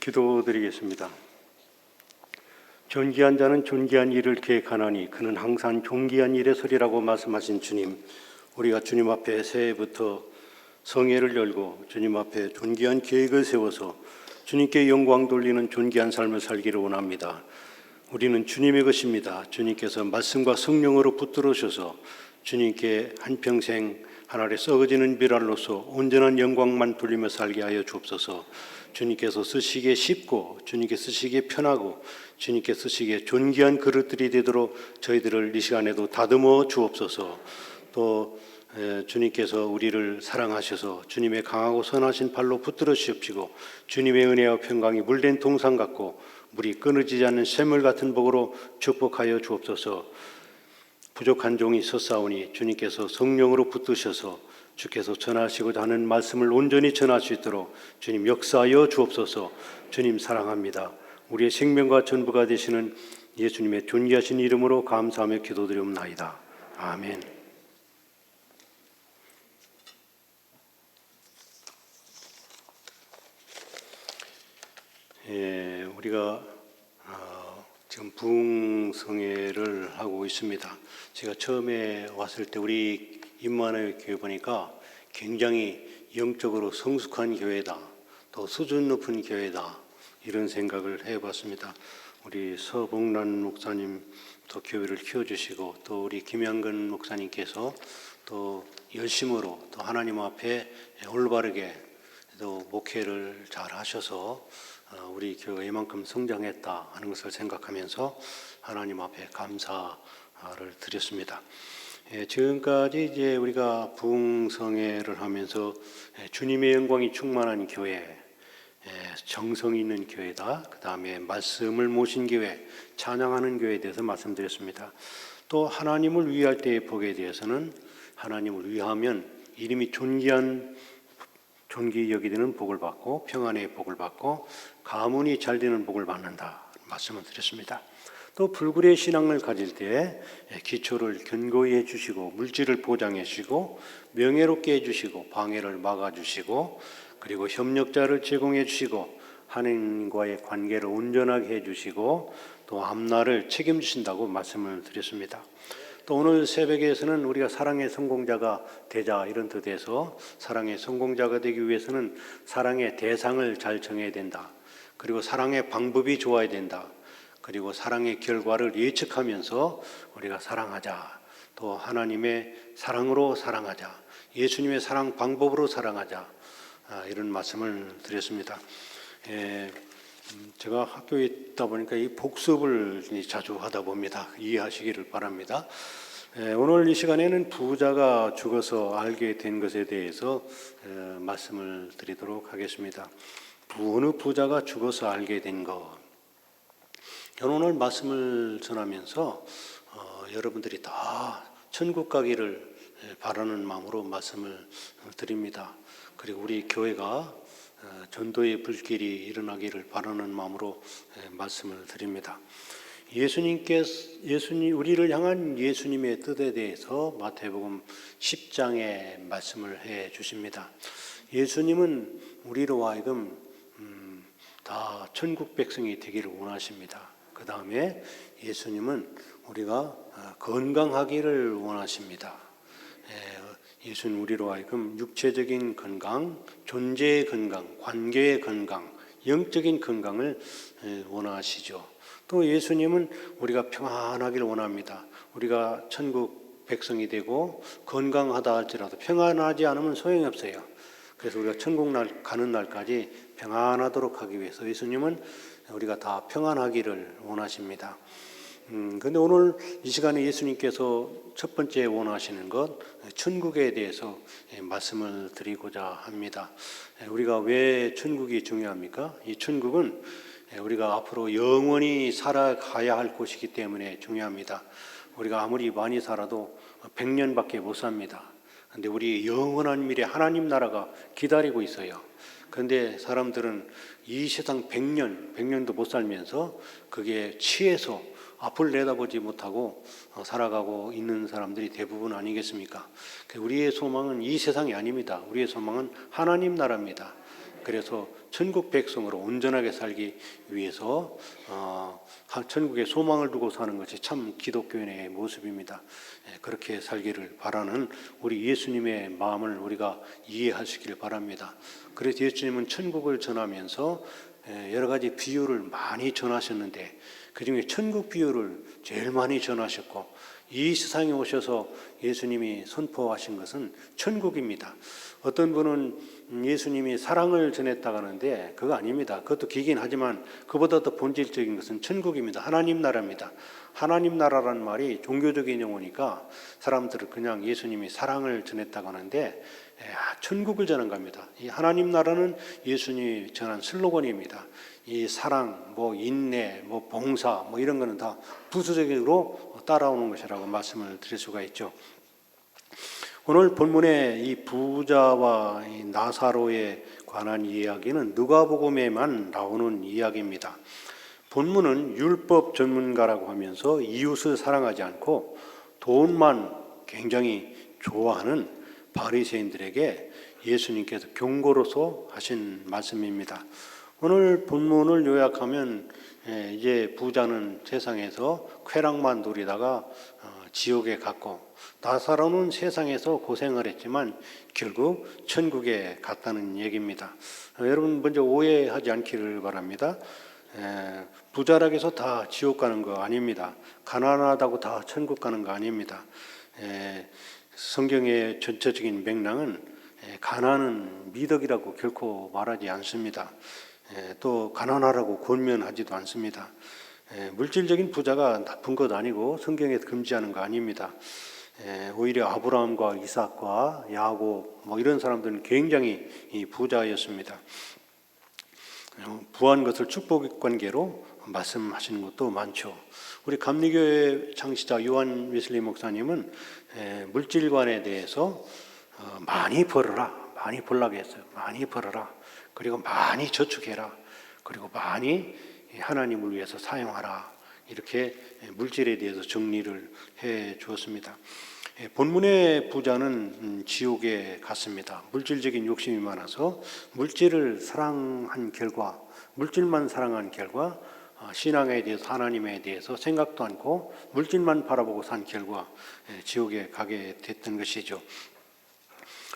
기도드리겠습니다. 존귀한 자는 존귀한 일을 계획하나니 그는 항상 존귀한 일의 소리라고 말씀하신 주님, 우리가 주님 앞에 새해부터 성회를 열고 주님 앞에 존귀한 계획을 세워서 주님께 영광 돌리는 존귀한 삶을 살기를 원합니다. 우리는 주님의 것입니다. 주님께서 말씀과 성령으로 붙들으셔서 주님께 한평생 하늘에 썩어지는 비랄로서 온전한 영광만 돌리며 살게 하여 주옵소서. 주님께서 쓰시기에 쉽고 주님께 쓰시기에 편하고 주님께 쓰시기에 존귀한 그릇들이 되도록 저희들을 이 시간에도 다듬어 주옵소서. 또 주님께서 우리를 사랑하셔서 주님의 강하고 선하신 발로 붙들어 주십시고 주님의 은혜와 평강이 물된 동상 같고 물이 끊어지지 않는 샘물 같은 복으로 축복하여 주옵소서. 부족한 종이 섰사오니 주님께서 성령으로 붙드셔서 주께서 전하시고자 하는 말씀을 온전히 전할 수 있도록 주님 역사하여 주옵소서. 주님 사랑합니다. 우리의 생명과 전부가 되시는 예수님의 존귀하신 이름으로 감사하며 기도드리옵나이다. 아멘. 우리가 지금 부흥성회를 하고 있습니다. 제가 처음에 왔을 때 우리 임마누엘 교회 보니까 굉장히 영적으로 성숙한 교회다, 또 수준 높은 교회다, 이런 생각을 해봤습니다. 우리 서봉란 목사님 또 교회를 키워주시고 또 우리 김양근 목사님께서 또 열심으로 또 하나님 앞에 올바르게 또 목회를 잘 하셔서 우리 교회가 이만큼 성장했다 하는 것을 생각하면서 하나님 앞에 감사를 드렸습니다. 지금까지 이제 우리가 부흥성회를 하면서 주님의 영광이 충만한 교회, 정성이 있는 교회다, 그 다음에 말씀을 모신 교회, 찬양하는 교회에 대해서 말씀드렸습니다. 또 하나님을 위할 때의 복에 대해서는 하나님을 위하면 이름이 존귀히 여기되는 복을 받고 평안의 복을 받고 가문이 잘 되는 복을 받는다 말씀을 드렸습니다. 또 불굴의 신앙을 가질 때 기초를 견고히 해주시고 물질을 보장해 주시고 명예롭게 해주시고 방해를 막아주시고 그리고 협력자를 제공해 주시고 하나님과의 관계를 온전하게 해주시고 또 앞날을 책임지신다고 말씀을 드렸습니다. 또 오늘 새벽에서는 우리가 사랑의 성공자가 되자 이런 뜻에서 사랑의 성공자가 되기 위해서는 사랑의 대상을 잘 정해야 된다. 그리고 사랑의 방법이 좋아야 된다. 그리고 사랑의 결과를 예측하면서 우리가 사랑하자. 또 하나님의 사랑으로 사랑하자. 예수님의 사랑 방법으로 사랑하자. 이런 말씀을 드렸습니다. 제가 학교에 있다 보니까 이 복습을 자주 하다 봅니다. 이해하시기를 바랍니다. 오늘 이 시간에는 부자가 죽어서 알게 된 것에 대해서 말씀을 드리도록 하겠습니다. 어느 부자가 죽어서 알게 된 것. 저는 오늘 말씀을 전하면서 여러분들이 다 천국 가기를 바라는 마음으로 말씀을 드립니다. 그리고 우리 교회가 전도의 불길이 일어나기를 바라는 마음으로 말씀을 드립니다. 우리를 향한 예수님의 뜻에 대해서 마태복음 10장에 말씀을 해 주십니다. 예수님은 우리로 하여금 다 천국 백성이 되기를 원하십니다. 그 다음에 예수님은 우리가 건강하기를 원하십니다. 예수는 우리로 하여금 육체적인 건강, 존재의 건강, 관계의 건강, 영적인 건강을 원하시죠. 또 예수님은 우리가 평안하기를 원합니다. 우리가 천국 백성이 되고 건강하다 할지라도 평안하지 않으면 소용이 없어요. 그래서 우리가 천국 가는 날까지 평안하도록 하기 위해서 예수님은 우리가 다 평안하기를 원하십니다. 그런데 오늘 이 시간에 예수님께서 첫 번째 원하시는 것, 천국에 대해서 말씀을 드리고자 합니다. 우리가 왜 천국이 중요합니까? 이 천국은 우리가 앞으로 영원히 살아가야 할 곳이기 때문에 중요합니다. 우리가 아무리 많이 살아도 100년밖에 못 삽니다. 그런데 우리 영원한 미래 하나님 나라가 기다리고 있어요. 그런데 사람들은 이 세상 100년도 못 살면서 그게 취해서 앞을 내다보지 못하고 살아가고 있는 사람들이 대부분 아니겠습니까? 우리의 소망은 이 세상이 아닙니다. 우리의 소망은 하나님 나라입니다. 그래서 천국 백성으로 온전하게 살기 위해서 천국의 소망을 두고 사는 것이 참 기독교인의 모습입니다. 그렇게 살기를 바라는 우리 예수님의 마음을 우리가 이해하시길 바랍니다. 그래서 예수님은 천국을 전하면서 여러 가지 비유를 많이 전하셨는데 그중에 천국 비유를 제일 많이 전하셨고, 이 세상에 오셔서 예수님이 선포하신 것은 천국입니다. 어떤 분은 예수님이 사랑을 전했다고 하는데 그거 아닙니다. 그것도 기긴 하지만 그보다 더 본질적인 것은 천국입니다. 하나님 나라입니다. 하나님 나라라는 말이 종교적인 용어니까 사람들은 그냥 예수님이 사랑을 전했다고 하는데 천국을 전한 겁니다. 이 하나님 나라는 예수님이 전한 슬로건입니다. 이 사랑, 인내, 봉사, 이런 거는 다 부수적으로 따라오는 것이라고 말씀을 드릴 수가 있죠. 오늘 본문의 이 부자와 이 나사로에 관한 이야기는 누가복음에만 나오는 이야기입니다. 본문은 율법 전문가라고 하면서 이웃을 사랑하지 않고 돈만 굉장히 좋아하는 바리새인들에게 예수님께서 경고로서 하신 말씀입니다. 오늘 본문을 요약하면 이제 부자는 세상에서 쾌락만 누리다가 지옥에 갔고, 나사로는 세상에서 고생을 했지만 결국 천국에 갔다는 얘기입니다. 여러분 먼저 오해하지 않기를 바랍니다. 부자라고 해서 다 지옥 가는 거 아닙니다. 가난하다고 다 천국 가는 거 아닙니다. 성경의 전체적인 맥락은 가난은 미덕이라고 결코 말하지 않습니다. 또 가난하라고 권면하지도 않습니다. 물질적인 부자가 나쁜 것 아니고 성경에 금지하는 거 아닙니다. 오히려 아브라함과 이삭과 야곱 이런 사람들은 굉장히 부자였습니다. 부한 것을 축복 관계로 말씀하시는 것도 많죠. 우리 감리교회 창시자 요한 웨슬리 목사님은 물질관에 대해서 많이 벌어라, 많이 벌라고 했어요. 많이 벌어라, 그리고 많이 저축해라, 그리고 많이 하나님을 위해서 사용하라, 이렇게 물질에 대해서 정리를 해 주었습니다. 본문의 부자는 지옥에 갔습니다. 물질적인 욕심이 많아서 물질을 사랑한 결과, 물질만 사랑한 결과 신앙에 대해서, 하나님에 대해서 생각도 않고 물질만 바라보고 산 결과 지옥에 가게 됐던 것이죠.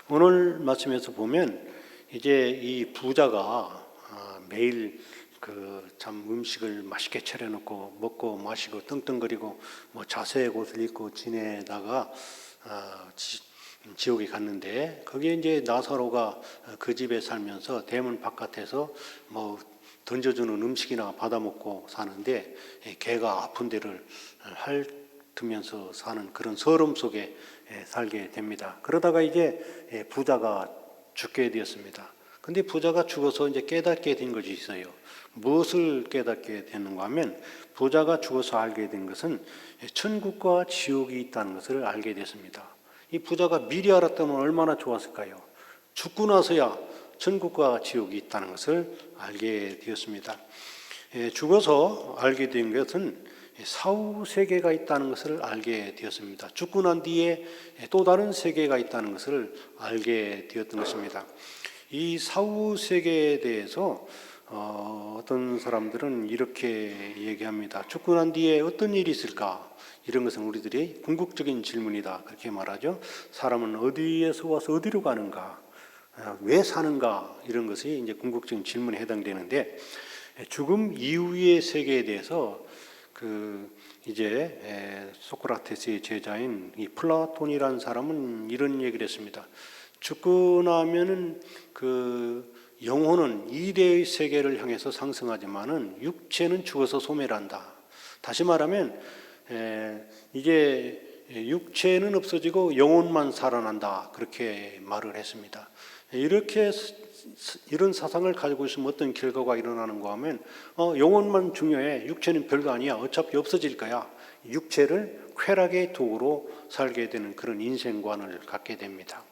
오늘 말씀에서 보면 이제 이 부자가 매일 참 음식을 맛있게 차려놓고 먹고 마시고 떵떵거리고 자색 옷을 입고 지내다가 지옥에 갔는데, 거기에 이제 나사로가 그 집에 살면서 대문 바깥에서 던져주는 음식이나 받아먹고 사는데 개가 아픈 데를 핥으면서 사는 그런 서름 속에 살게 됩니다. 그러다가 이제 부자가 죽게 되었습니다. 근데 부자가 죽어서 이제 깨닫게 된 것이 있어요. 무엇을 깨닫게 되는가 하면, 부자가 죽어서 알게 된 것은 천국과 지옥이 있다는 것을 알게 됐습니다. 이 부자가 미리 알았다면 얼마나 좋았을까요? 죽고 나서야 천국과 지옥이 있다는 것을 알게 되었습니다. 죽어서 알게 된 것은 사후 세계가 있다는 것을 알게 되었습니다. 죽고 난 뒤에 또 다른 세계가 있다는 것을 알게 되었던 것입니다. 이 사후 세계에 대해서 어떤 사람들은 이렇게 얘기합니다. 죽고 난 뒤에 어떤 일이 있을까? 이런 것은 우리들이 궁극적인 질문이다, 그렇게 말하죠. 사람은 어디에서 와서 어디로 가는가? 왜 사는가? 이런 것이 이제 궁극적인 질문에 해당되는데, 죽음 이후의 세계에 대해서 이제 소크라테스의 제자인 이 플라톤이라는 사람은 이런 얘기를 했습니다. 죽고 나면은 영혼은 이대의 세계를 향해서 상승하지만은 육체는 죽어서 소멸한다. 다시 말하면 이제 육체는 없어지고 영혼만 살아난다, 그렇게 말을 했습니다. 이런 사상을 가지고 있으면 어떤 결과가 일어나는가 하면 영혼만 중요해, 육체는 별거 아니야, 어차피 없어질 거야, 육체를 쾌락의 도구로 살게 되는 그런 인생관을 갖게 됩니다.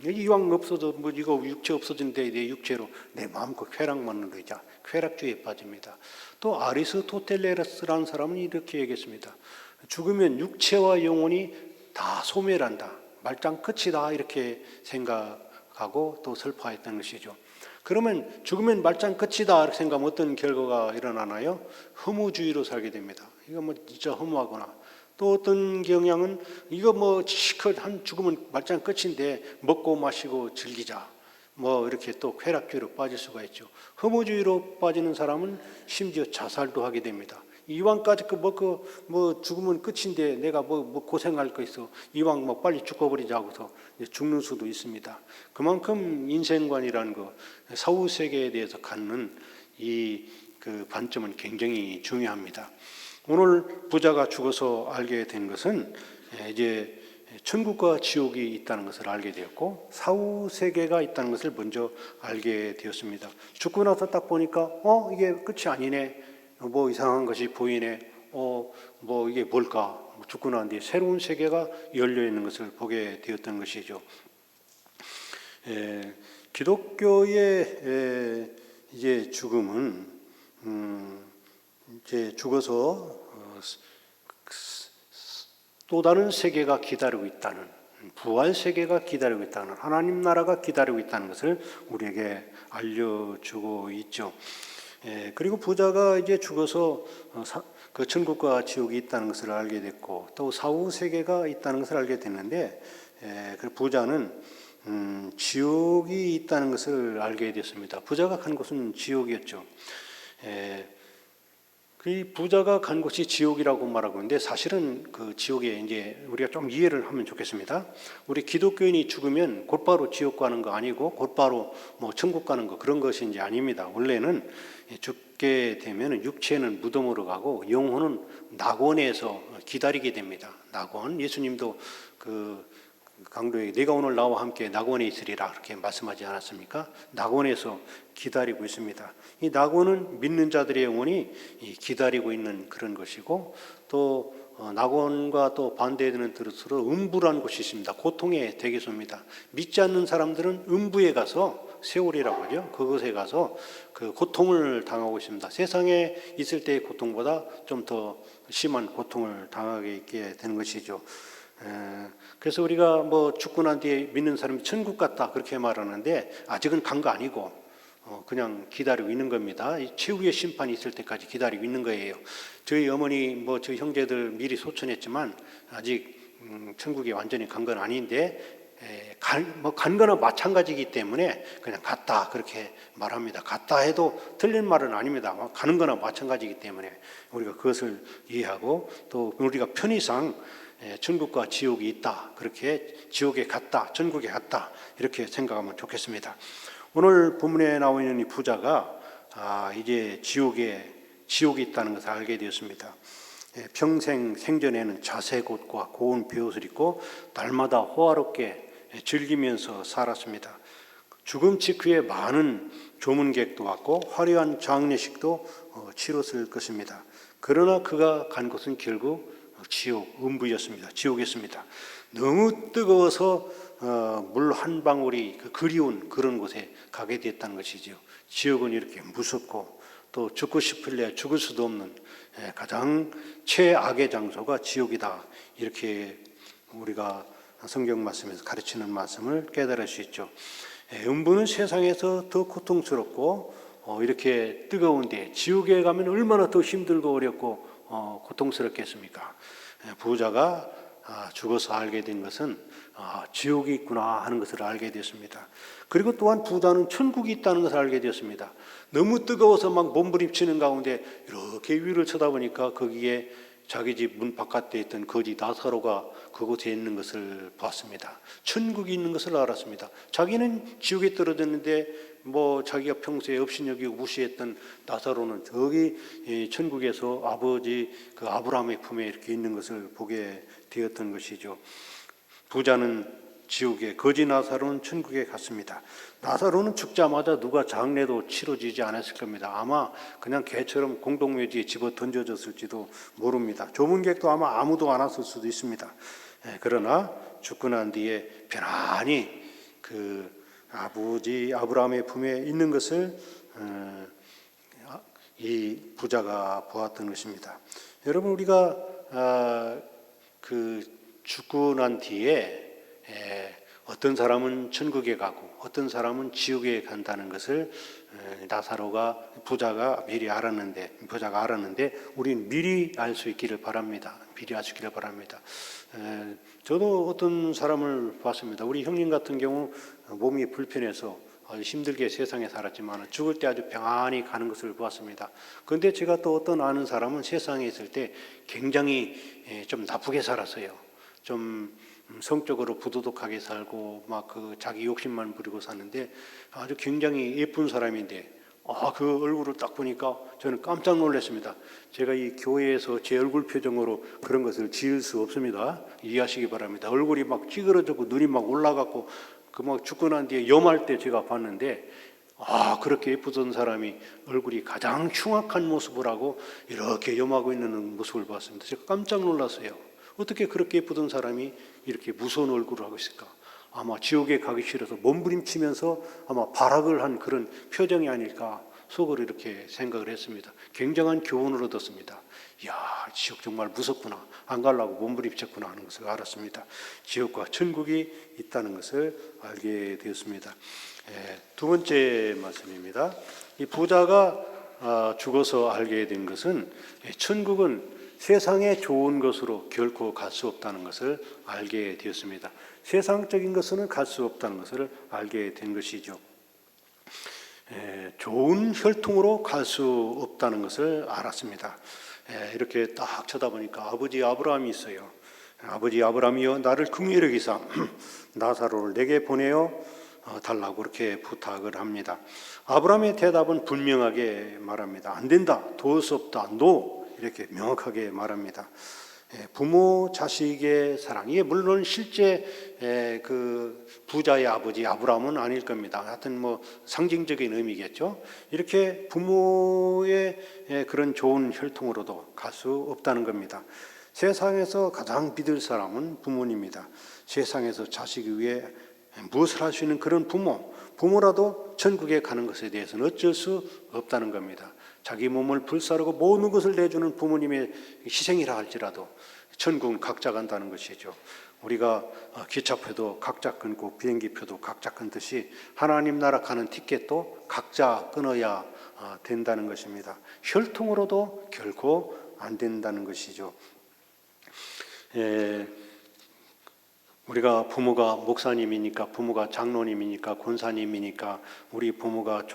이왕 없어도 이거 육체 없어진데 내 육체로 내 마음껏 쾌락만 누리자, 쾌락주의에 빠집니다. 또 아리스토텔레스라는 사람은 이렇게 얘기했습니다. 죽으면 육체와 영혼이 다 소멸한다, 말짱 끝이다, 이렇게 생각하고 또 설파했던 것이죠. 그러면 죽으면 말짱 끝이다 이렇게 생각하면 어떤 결과가 일어나나요? 허무주의로 살게 됩니다. 이거 뭐 진짜 허무하구나. 또 어떤 경향은 이거 뭐 시컷 한 죽으면 말짱 끝인데 먹고 마시고 즐기자. 뭐 이렇게 또 쾌락주의로 빠질 수가 있죠. 허무주의로 빠지는 사람은 심지어 자살도 하게 됩니다. 이왕까지 뭐 죽으면 끝인데 내가 뭐 고생할 거 있어. 이왕 뭐 빨리 죽어버리자 하고서 죽는 수도 있습니다. 그만큼 인생관이라는 거, 사후 세계에 대해서 갖는 그 관점은 굉장히 중요합니다. 오늘 부자가 죽어서 알게 된 것은 이제 천국과 지옥이 있다는 것을 알게 되었고 사후 세계가 있다는 것을 먼저 알게 되었습니다. 죽고 나서 딱 보니까 이게 끝이 아니네. 뭐 이상한 것이 보이네. 뭐 이게 뭘까? 죽고 난 뒤에 새로운 세계가 열려 있는 것을 보게 되었던 것이죠. 기독교의 이제 죽음은 이제 죽어서 또 다른 세계가 기다리고 있다는, 부활 세계가 기다리고 있다는, 하나님 나라가 기다리고 있다는 것을 우리에게 알려주고 있죠. 그리고 부자가 이제 죽어서 그 천국과 지옥이 있다는 것을 알게 됐고 또 사후 세계가 있다는 것을 알게 됐는데 그 부자는 지옥이 있다는 것을 알게 됐습니다. 부자가 간 곳은 지옥이었죠. 그 부자가 간 곳이 지옥이라고 말하고 있는데 사실은 그 지옥에 이제 우리가 좀 이해를 하면 좋겠습니다. 우리 기독교인이 죽으면 곧바로 지옥 가는 거 아니고 곧바로 뭐 천국 가는 거 그런 것이 이제 아닙니다. 원래는 죽게 되면 육체는 무덤으로 가고 영혼은 낙원에서 기다리게 됩니다. 낙원, 예수님도 그 강도에게 내가 오늘 나와 함께 낙원에 있으리라 그렇게 말씀하지 않았습니까? 낙원에서 기다리고 있습니다. 이 낙원은 믿는 자들의 영혼이 기다리고 있는 그런 것이고 또 낙원과 또 반대되는 뜻으로 음부라는 곳이 있습니다. 고통의 대개소입니다. 믿지 않는 사람들은 음부에 가서 세월이라고 하죠. 그곳에 가서 그 고통을 당하고 있습니다. 세상에 있을 때의 고통보다 좀 더 심한 고통을 당하게 있게 되는 것이죠. 그래서 우리가 뭐 죽고 난 뒤에 믿는 사람이 천국 갔다 그렇게 말하는데 아직은 간 거 아니고 그냥 기다리고 있는 겁니다. 최후의 심판이 있을 때까지 기다리고 있는 거예요. 저희 어머니 뭐 저희 형제들 미리 소천했지만 아직 천국에 완전히 간 건 아닌데 간 거나 마찬가지이기 때문에 그냥 갔다 그렇게 말합니다. 갔다 해도 틀린 말은 아닙니다. 가는 거나 마찬가지이기 때문에 우리가 그것을 이해하고 또 우리가 편의상 천국과 지옥이 있다. 그렇게 지옥에 갔다, 천국에 갔다. 이렇게 생각하면 좋겠습니다. 오늘 본문에 나와 있는 이 부자가 이제 지옥이 있다는 것을 알게 되었습니다. 평생 생전에는 자색 옷과 고운 베옷을 입고 날마다 호화롭게 즐기면서 살았습니다. 죽음 직후에 많은 조문객도 왔고 화려한 장례식도 치렀을 것입니다. 그러나 그가 간 곳은 결국 지옥, 음부였습니다. 지옥이었습니다. 너무 뜨거워서 물 한 방울이 그리운 그런 곳에 가게 됐다는 것이죠. 지옥은 이렇게 무섭고 또 죽고 싶을래 죽을 수도 없는 가장 최악의 장소가 지옥이다. 이렇게 우리가 성경 말씀에서 가르치는 말씀을 깨달을 수 있죠. 음부는 세상에서 더 고통스럽고 이렇게 뜨거운데 지옥에 가면 얼마나 더 힘들고 어렵고 고통스럽겠습니까? 부자가 죽어서 알게 된 것은 지옥이 있구나 하는 것을 알게 됐습니다. 그리고 또한 부자는 천국이 있다는 것을 알게 되었습니다. 너무 뜨거워서 막 몸부림치는 가운데 이렇게 위를 쳐다보니까 거기에 자기 집 문 바깥에 있던 거지 나사로가 그곳에 있는 것을 봤습니다. 천국이 있는 것을 알았습니다. 자기는 지옥에 떨어졌는데 뭐 자기가 평소에 업신여기고 무시했던 나사로는 저기 천국에서 아버지 그 아브라함의 품에 이렇게 있는 것을 보게 되었던 것이죠. 부자는 지옥에, 거지 나사로는 천국에 갔습니다. 나사로는 죽자마자 누가 장례도 치러지지 않았을 겁니다. 아마 그냥 개처럼 공동묘지에 집어 던져졌을지도 모릅니다. 조문객도 아마 아무도 안 왔을 수도 있습니다. 그러나 죽고 난 뒤에 편안히 그 아버지 아브라함의 품에 있는 것을 이 부자가 보았던 것입니다. 여러분 우리가 그 죽고 난 뒤에 어떤 사람은 천국에 가고 어떤 사람은 지옥에 간다는 것을 부자가 알았는데 우리는 미리 알 수 있기를 바랍니다. 미리 알 수 있기를 바랍니다. 저도 어떤 사람을 봤습니다. 우리 형님 같은 경우 몸이 불편해서 아주 힘들게 세상에 살았지만 죽을 때 아주 평안히 가는 것을 보았습니다. 그런데 제가 또 어떤 아는 사람은 세상에 있을 때 굉장히 좀 나쁘게 살았어요. 좀 성적으로 부도덕하게 살고 막 자기 욕심만 부리고 사는데 아주 굉장히 예쁜 사람인데 그 얼굴을 딱 보니까 저는 깜짝 놀랐습니다. 제가 이 교회에서 제 얼굴 표정으로 그런 것을 지을 수 없습니다. 이해하시기 바랍니다. 얼굴이 막 찌그러졌고 눈이 막 올라갔고 막 죽고 난 뒤에 염할 때 제가 봤는데 그렇게 예쁘던 사람이 얼굴이 가장 흉악한 모습을 하고 이렇게 염하고 있는 모습을 봤습니다. 제가 깜짝 놀랐어요. 어떻게 그렇게 예쁘던 사람이 이렇게 무서운 얼굴을 하고 있을까? 아마 지옥에 가기 싫어서 몸부림치면서 아마 발악을 한 그런 표정이 아닐까 속으로 이렇게 생각을 했습니다. 굉장한 교훈을 얻었습니다. 이야, 지옥 정말 무섭구나. 안 가려고 몸부림쳤구나 하는 것을 알았습니다. 지옥과 천국이 있다는 것을 알게 되었습니다. 두 번째 말씀입니다. 이 부자가 죽어서 알게 된 것은 천국은 세상의 좋은 것으로 결코 갈 수 없다는 것을 알게 되었습니다. 세상적인 것으로는 갈 수 없다는 것을 알게 된 것이죠. 좋은 혈통으로 갈 수 없다는 것을 알았습니다. 이렇게 딱 쳐다보니까 아버지 아브라함이 있어요. 아버지 아브라함이여 나를 긍휼히 여기사 나사로를 내게 보내어 달라고 그렇게 부탁을 합니다. 아브라함의 대답은 분명하게 말합니다. 안 된다. 도울 수 없다. 노. 이렇게 명확하게 말합니다. 부모 자식의 사랑, 이게 물론 실제 그 부자의 아버지 아브라함은 아닐 겁니다. 하여튼 상징적인 의미겠죠. 이렇게 부모의 그런 좋은 혈통으로도 갈 수 없다는 겁니다. 세상에서 가장 믿을 사람은 부모입니다. 세상에서 자식을 위해 무엇을 할 수 있는 그런 부모라도 천국에 가는 것에 대해서는 어쩔 수 없다는 겁니다. 자기 몸을 불사르고 모든 것을 내주는 부모님의 희생이라 할지라도 천국은 각자 간다는 것이죠. 우리가 기차표도 각자 끊고 비행기표도 각자 끊듯이 하나님 나라 가는 티켓도 각자 끊어야 된다는 것입니다. 혈통으로도 결코 안 된다는 것이죠. 우리가 부모가 목사님이니까, 부모가 장로님이니까, 권사님이니까, 우리 부모가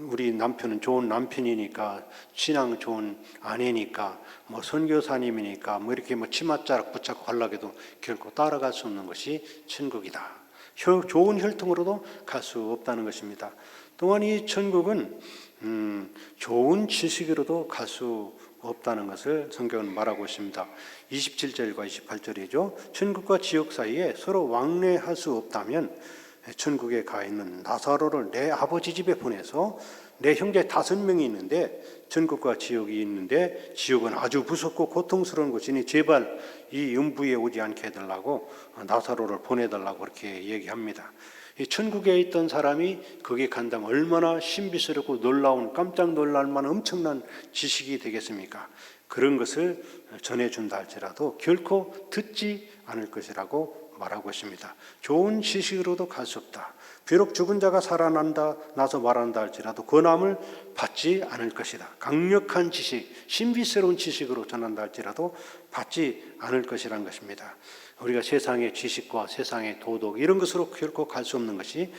우리 남편은 좋은 남편이니까, 신앙 좋은 아내니까, 선교사님이니까, 이렇게 치맛자락 붙잡고 가려고 해도 결코 따라갈 수 없는 것이 천국이다. 좋은 혈통으로도 갈 수 없다는 것입니다. 또한 이 천국은 좋은 지식으로도 갈 수 없다는 것을 성경은 말하고 있습니다. 27절과 28절이죠. 천국과 지옥 사이에 서로 왕래할 수 없다면 천국에 가 있는 나사로를 내 아버지 집에 보내서 내 형제 5명이 있는데 천국과 지옥이 있는데 지옥은 아주 무섭고 고통스러운 곳이니 제발 이 음부에 오지 않게 해달라고 나사로를 보내달라고 그렇게 얘기합니다. 이 천국에 있던 사람이 거기에 간다면 얼마나 신비스럽고 놀라운 깜짝 놀랄 만한 엄청난 지식이 되겠습니까? 그런 것을 전해준다 할지라도 결코 듣지 않을 것이라고 말하고 있습니다. 좋은 지식으로도 갈 수 없다. 비록 죽은 자가 살아난다 나서 말한다 할지라도 권함을 받지 않을 것이다. 강력한 지식, 신비스러운 지식으로 전한다 할지라도 받지 않을 것이라는 것입니다. 우리가 세상의 지식과 세상의 도덕 이런 것으로 결코 갈 수 없는 것이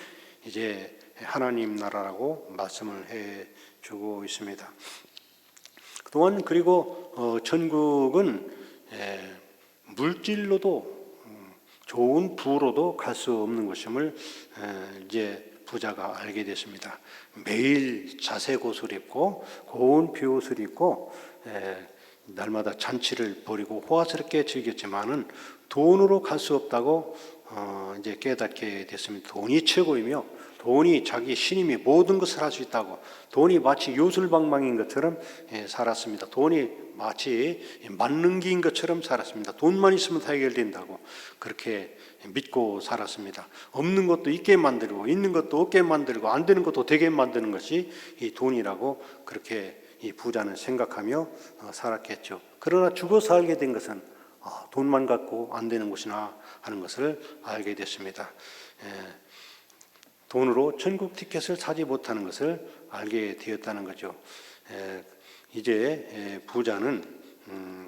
이제 하나님 나라라고 말씀을 해주고 있습니다. 또한 그리고 천국은 물질로도 좋은 부로도 갈 수 없는 것임을 이제 부자가 알게 됐습니다. 매일 자색 옷을 입고 고운 비옷을 입고 날마다 잔치를 벌이고 호화스럽게 즐겼지만은 돈으로 갈 수 없다고 이제 깨닫게 됐습니다. 돈이 최고이며 돈이 자기 신임이 모든 것을 할 수 있다고 돈이 마치 요술방망이인 것처럼 살았습니다. 돈이 마치 만능기인 것처럼 살았습니다. 돈만 있으면 다 해결된다고 그렇게 믿고 살았습니다. 없는 것도 있게 만들고 있는 것도 없게 만들고 안 되는 것도 되게 만드는 것이 이 돈이라고 그렇게 이 부자는 생각하며 살았겠죠. 그러나 죽어서 알게 된 것은 돈만 갖고 안 되는 곳이나 하는 것을 알게 됐습니다. 돈으로 천국 티켓을 사지 못하는 것을 알게 되었다는 거죠. 이제 부자는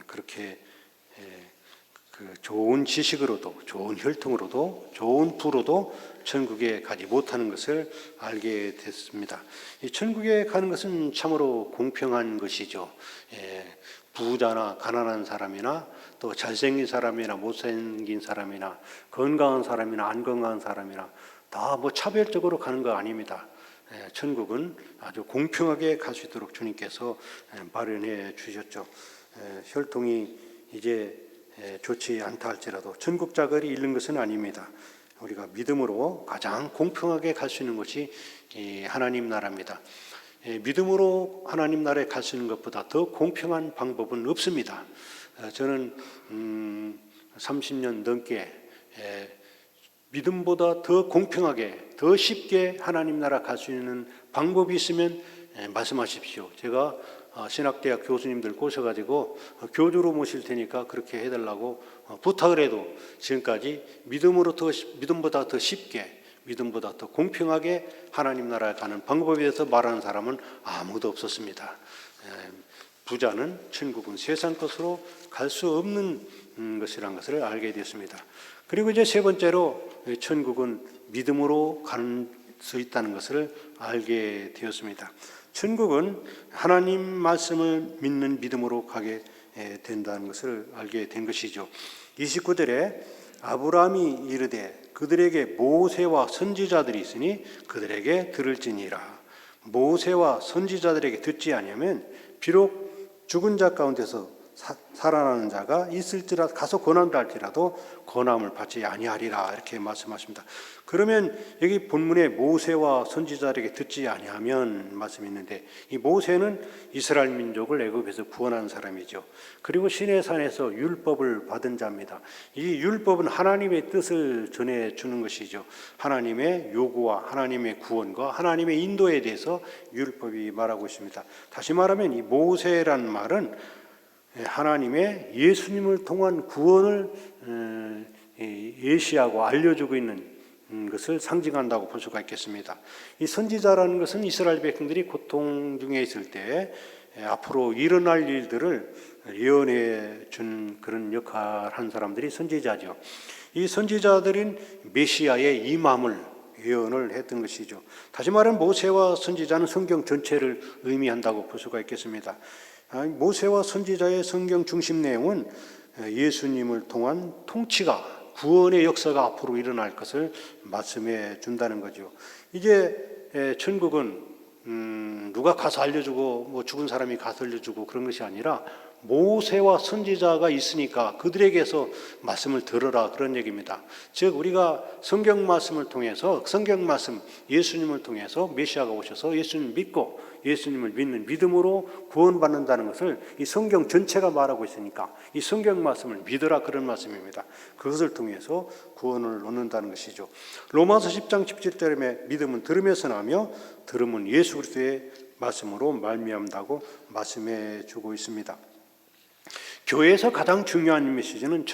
그렇게 그 좋은 지식으로도, 좋은 혈통으로도, 좋은 부로도 천국에 가지 못하는 것을 알게 됐습니다. 이 천국에 가는 것은 참으로 공평한 것이죠. 부자나 가난한 사람이나 또 잘생긴 사람이나 못생긴 사람이나 건강한 사람이나 안 건강한 사람이나 다 뭐 차별적으로 가는 거 아닙니다. 천국은 아주 공평하게 갈 수 있도록 주님께서 마련해 주셨죠. 혈통이 이제 좋지 않다 할지라도 천국 자갈이 잃는 것은 아닙니다. 우리가 믿음으로 가장 공평하게 갈 수 있는 것이 하나님 나라입니다. 믿음으로 하나님 나라에 갈 수 있는 것보다 더 공평한 방법은 없습니다. 저는 30년 넘게 믿음보다 더 공평하게, 더 쉽게 하나님 나라 갈 수 있는 방법이 있으면 말씀하십시오. 제가 신학대학 교수님들 꼬셔가지고 교주로 모실 테니까 그렇게 해달라고 부탁을 해도 지금까지 믿음보다 더 쉽게, 믿음보다 더 공평하게 하나님 나라에 가는 방법에 대해서 말하는 사람은 아무도 없었습니다. 부자는 천국은 세상 것으로 갈 수 없는 것이라는 것을 알게 되었습니다. 그리고 이제 세 번째로 천국은 믿음으로 갈 수 있다는 것을 알게 되었습니다. 천국은 하나님 말씀을 믿는 믿음으로 가게 된다는 것을 알게 된 것이죠. 29절에 아브라함이 이르되 그들에게 모세와 선지자들이 있으니 그들에게 들을지니라. 모세와 선지자들에게 듣지 아니하면 비록 죽은 자 가운데서 살아나는 자가 있을지라도 가서 고난을 할지라도 고난을 받지 아니하리라 이렇게 말씀하십니다. 그러면 여기 본문에 모세와 선지자들에게 듣지 아니하면 말씀이 있는데 이 모세는 이스라엘 민족을 애굽에서 구원한 사람이죠. 그리고 시내산에서 율법을 받은 자입니다. 이 율법은 하나님의 뜻을 전해주는 것이죠. 하나님의 요구와 하나님의 구원과 하나님의 인도에 대해서 율법이 말하고 있습니다. 다시 말하면 이 모세란 말은 하나님의 예수님을 통한 구원을 예시하고 알려주고 있는 것을 상징한다고 볼 수가 있겠습니다. 이 선지자라는 것은 이스라엘 백성들이 고통 중에 있을 때 앞으로 일어날 일들을 예언해 준 그런 역할을 한 사람들이 선지자죠. 이 선지자들은 메시아의 임함을 예언을 했던 것이죠. 다시 말하면 모세와 선지자는 성경 전체를 의미한다고 볼 수가 있겠습니다. 모세와 선지자의 성경 중심 내용은 예수님을 통한 통치가 구원의 역사가 앞으로 일어날 것을 말씀해 준다는 거죠. 이제 천국은 누가 가서 알려주고 뭐 죽은 사람이 가서 알려주고 그런 것이 아니라 모세와 선지자가 있으니까 그들에게서 말씀을 들으라 그런 얘기입니다. 즉 우리가 성경 말씀을 통해서 성경 말씀 예수님을 통해서 메시아가 오셔서 예수님을 믿고 예수님을 믿는 믿음으로 구원받는다는 것을 이 성경 전체가 말하고 있으니까 이 성경 말씀을 믿으라 그런 말씀입니다. 그것을 통해서 구원을 얻는다는 것이죠. 로마서 10장 17절에 믿음은 들으면서 나며 들음은 예수 그리스도의 말씀으로 말미암다고 말씀해 주고 있습니다. 교회에서 가장 중요한 메시지는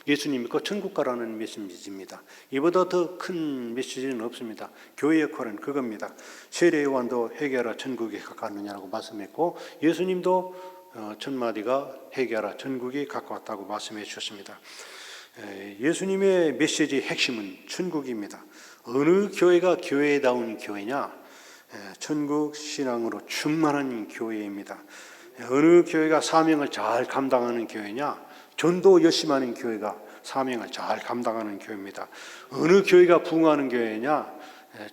예수님 믿고 천국 가라는 메시지입니다. 이보다 더 큰 메시지는 없습니다. 교회의 역할은 그겁니다. 세례 요한도 회개하라 천국에 가까웠느냐고 말씀했고 예수님도 첫마디가 회개하라 천국이 가까웠다고 말씀해 주셨습니다. 예수님의 메시지의 핵심은 천국입니다. 어느 교회가 교회다운 교회냐? 천국 신앙으로 충만한 교회입니다. 어느 교회가 사명을 잘 감당하는 교회냐? 전도 열심히 하는 교회가 사명을 잘 감당하는 교회입니다. 어느 교회가 부흥하는 교회냐?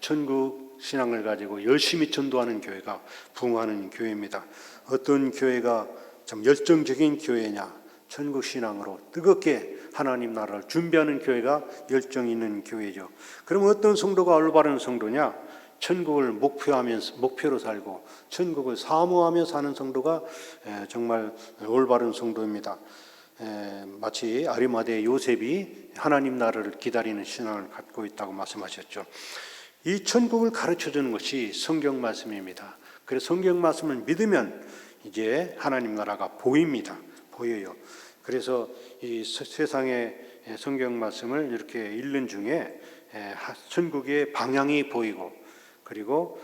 천국 신앙을 가지고 열심히 전도하는 교회가 부흥하는 교회입니다. 어떤 교회가 좀 열정적인 교회냐? 천국 신앙으로 뜨겁게 하나님 나라를 준비하는 교회가 열정 있는 교회죠. 그럼 어떤 성도가 올바른 성도냐? 천국을 목표로 살고 천국을 사모하며 사는 성도가 정말 올바른 성도입니다. 마치 아리마대 요셉이 하나님 나라를 기다리는 신앙을 갖고 있다고 말씀하셨죠. 이 천국을 가르쳐주는 것이 성경 말씀입니다. 그래서 성경 말씀을 믿으면 이제 하나님 나라가 보입니다. 보여요. 그래서 이 세상의 성경 말씀을 이렇게 읽는 중에 천국의 방향이 보이고, 그리고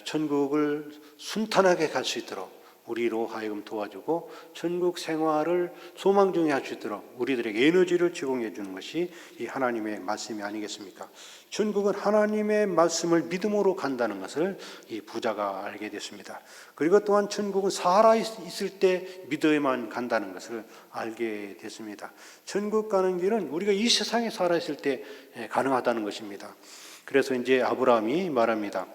천국을 순탄하게 갈 수 있도록 우리로 하여금 도와주고, 천국 생활을 소망 중에 할 수 있도록 우리들에게 에너지를 제공해 주는 것이 이 하나님의 말씀이 아니겠습니까? 천국은 하나님의 말씀을 믿음으로 간다는 것을 이 부자가 알게 됐습니다. 그리고 또한 천국은 살아 있을 때 믿어야만 간다는 것을 알게 됐습니다. 천국 가는 길은 우리가 이 세상에 살아 있을 때 가능하다는 것입니다. 그래서 이제 아브라함이 말합니다.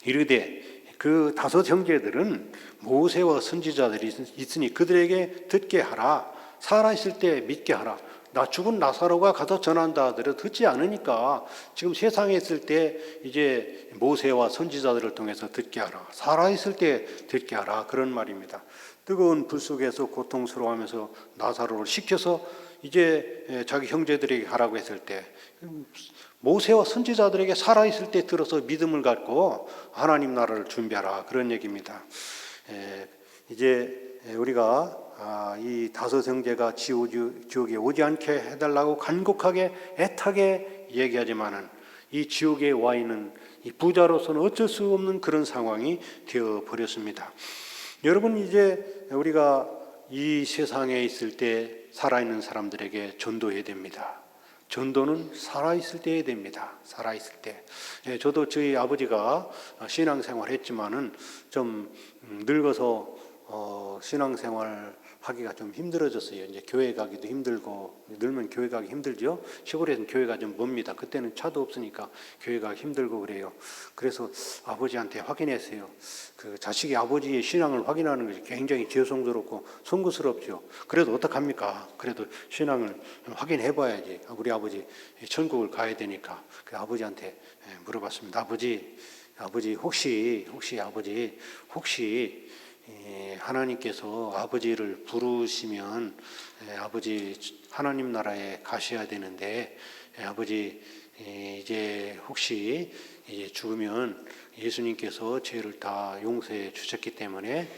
이르되 그 다섯 형제들은 모세와 선지자들이 있으니 그들에게 듣게 하라. 살아있을 때 믿게 하라. 나 죽은 나사로가 가서 전한다 하더라도 듣지 않으니까 지금 세상에 있을 때 이제 모세와 선지자들을 통해서 듣게 하라. 살아있을 때 듣게 하라. 그런 말입니다. 뜨거운 불 속에서 고통스러워하면서 나사로를 시켜서 이제 자기 형제들에게 하라고 했을 때, 모세와 선지자들에게 살아있을 때 들어서 믿음을 갖고 하나님 나라를 준비하라, 그런 얘기입니다. 이제 우리가 이 다섯 형제가 지옥에 오지 않게 해달라고 간곡하게 애타게 얘기하지만은 이 지옥에 와 있는 이 부자로서는 어쩔 수 없는 그런 상황이 되어 버렸습니다. 여러분, 이제 우리가 이 세상에 있을 때 살아있는 사람들에게 전도해야 됩니다. 전도는 살아있을 때 해야 됩니다. 살아있을 때. 저도 저희 아버지가 신앙생활 했지만은 좀 늙어서 신앙생활 하기가 좀 힘들어졌어요. 이제 교회 가기도 힘들고, 늘면 교회 가기 힘들죠. 시골에는 교회가 좀 멉니다. 그때는 차도 없으니까 교회 가기 힘들고 그래요. 그래서 아버지한테 확인했어요. 그 자식이 아버지의 신앙을 확인하는 것이 굉장히 죄송스럽고 송구스럽죠. 그래도 어떡합니까? 그래도 신앙을 확인해 봐야지. 우리 아버지 천국을 가야 되니까. 그 아버지한테 물어봤습니다. 아버지 혹시 하나님께서 아버지를 부르시면 아버지 하나님 나라에 가셔야 되는데, 아버지 이제 혹시 이제 죽으면 예수님께서 죄를 다 용서해 주셨기 때문에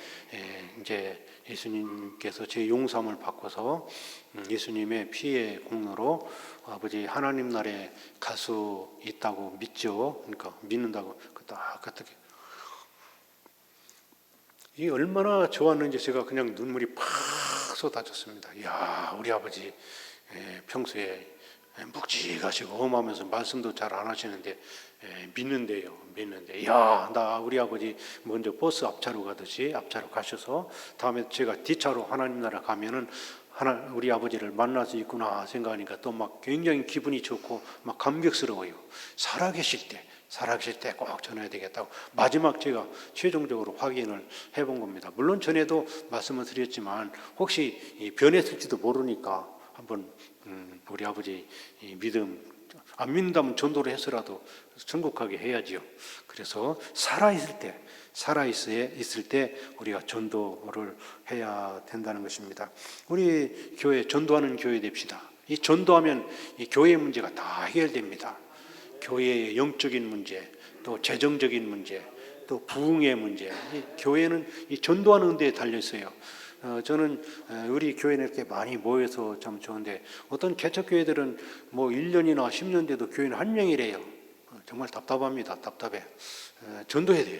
이제 예수님께서 제 용서함을 받고서 예수님의 피의 공로로 아버지 하나님 나라에 갈 수 있다고 믿죠. 그러니까 믿는다고 딱 어떻게, 이게 얼마나 좋았는지 제가 그냥 눈물이 팍 쏟아졌습니다. 이야, 우리 아버지 평소에 묵직하시고 험하면서 말씀도 잘 안 하시는데 믿는데, 이야, 나 우리 아버지 먼저 버스 앞차로 가듯이 앞차로 가셔서 다음에 제가 뒷차로 하나님 나라 가면은 우리 아버지를 만날 수 있구나 생각하니까 또 막 굉장히 기분이 좋고 막 감격스러워요. 살아계실 때 꼭 전해야 되겠다고 마지막 제가 최종적으로 확인을 해본 겁니다. 물론 전에도 말씀을 드렸지만 혹시 변했을지도 모르니까 한번 우리 아버지 믿음 안 믿는다면 전도를 해서라도 천국 가게 해야지요. 그래서 살아있을 때 우리가 전도를 해야 된다는 것입니다. 우리 교회 전도하는 교회 됩시다. 이 전도하면 이 교회 문제가 다 해결됩니다. 교회의 영적인 문제, 또 재정적인 문제, 또 부흥의 문제. 이 교회는 이 전도하는 데에 달려 있어요. 저는 우리 교회는 이렇게 많이 모여서 참 좋은데, 어떤 개척교회들은 뭐 1년이나 10년 돼도 교회는 한 명이래요. 정말 답답합니다. 답답해. 전도해야 돼요.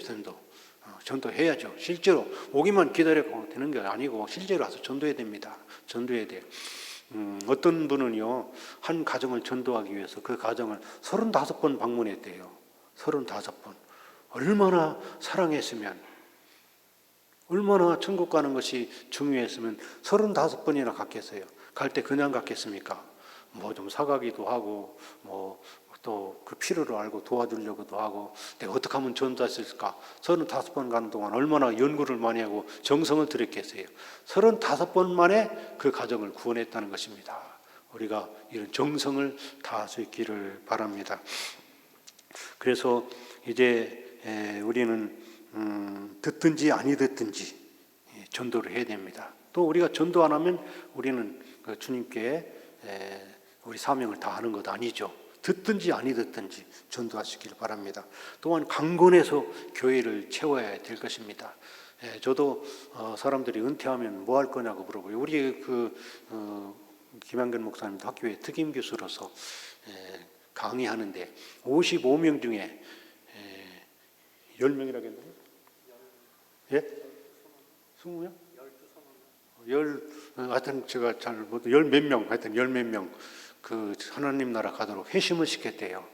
전도해야죠. 실제로 오기만 기다려도 되는 게 아니고 실제로 와서 전도해야 됩니다. 전도해야 돼요. 어떤 분은요, 한 가정을 전도하기 위해서 그 가정을 35번 방문했대요. 35번. 얼마나 사랑했으면, 얼마나 천국 가는 것이 중요했으면 35번이나 갔겠어요. 갈 때 그냥 갔겠습니까? 뭐 좀 사가기도 하고, 뭐 또 그 필요를 알고 도와주려고도 하고, 내가 어떻게 하면 전도할 수 있을까? 35번 가는 동안 얼마나 연구를 많이 하고 정성을 들였겠어요. 35번 만에 그 가정을 구원했다는 것입니다. 우리가 이런 정성을 다할 수 있기를 바랍니다. 그래서 이제 우리는 듣든지 아니 듣든지 전도를 해야 됩니다. 또 우리가 전도 안 하면 우리는 주님께 우리 사명을 다하는 것 아니죠. 듣든지 아니 듣든지 전도하시길 바랍니다. 또한 강건해서 교회를 채워야 될 것입니다. 저도 사람들이 은퇴하면 뭐 할 거냐고 물어보요. 우리 김한근 목사님도 학교에 특임 교수로서 강의하는데 55명 중에 10명이라고 했나요? 예? 20명? 하여튼 제가 잘 못, 몇 명, 하여튼 몇 명, 하나님 나라 가도록 회심을 시켰대요.